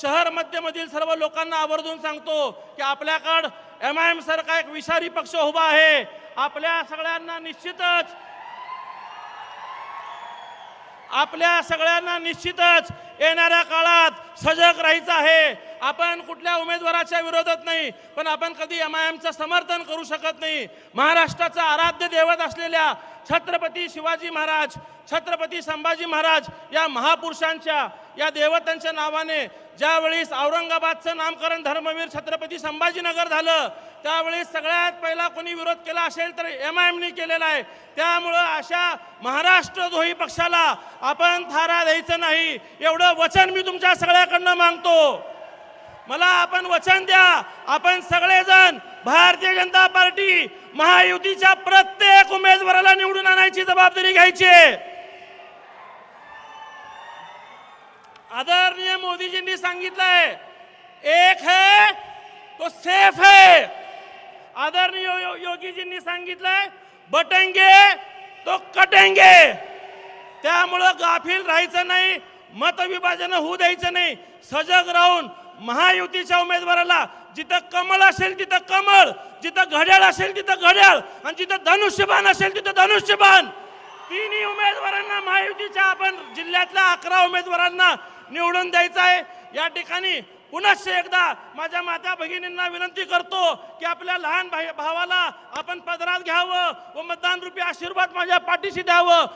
शहर मध्यमधील सर्व लोकांना आवर्जून सांगतो की आपल्याकडे MIM सारखा एक विषारी पक्ष उभा आहे। आपल्या सगळ्यांना निश्चितच येणाऱ्या काळात सजग राहायचं आहे। आपण कुठल्या उमेदवाराच्या विरोधात नाही, पण आपण कधी MIMचं समर्थन करू शकत नाही। महाराष्ट्राचा आराध्य दैवत असलेल्या छत्रपती शिवाजी महाराज, छत्रपती संभाजी महाराज या महापुरुषांच्या या देवतांच्या नावाने ज्यावेळेस औरंगाबादचं नामकरण धर्मवीर छत्रपती संभाजीनगर झालं, त्यावेळेस सगळ्यात पहिला कोणी विरोध केला असेल तर MIMने केलेला आहे। त्यामुळे अशा महाराष्ट्रद्रोही पक्षाला आपण थारा द्यायचं नाही, एवढं वचन मी तुमच्या सगळ्याकडनं मागतो। मला आपण वचन द्या, आपण सगळेजण भारतीय जनता पार्टी महायुतीच्या प्रत्येक उमेदवाराला निवडून आणायची जबाबदारी घ्यायची। आदरणीय मोदीजींनी सांगितलंय, एक है तो सेफ है। आदरणीय योगीजींनी सांगितलंय, बटेंगे तो कटेंगे। त्यामुळे गाफील राहायचं नाही, मतविभाजन होऊ द्यायचं नाही। सजग राहून महायुतीच्या उमेदवाराला जिथं कमळ असेल तिथं कमळ, जिथं घड्याळ असेल तिथं घड्याळ, आणि जिथं धनुष्यबाण असेल तिथं धनुष्यबाण, तिन्ही उमेदवारांना महायुतीच्या आपण जिल्ह्यातल्या 11 उमेदवारांना निवडून द्यायचं आहे। या ठिकाणी पुनश्च एकदा माझ्या माता भगिनींना विनंती करतो की आपल्या लहान भावाला आपण पदरात घ्यावं व मतदान रूपी आशीर्वाद माझ्या पाठीशी द्यावं।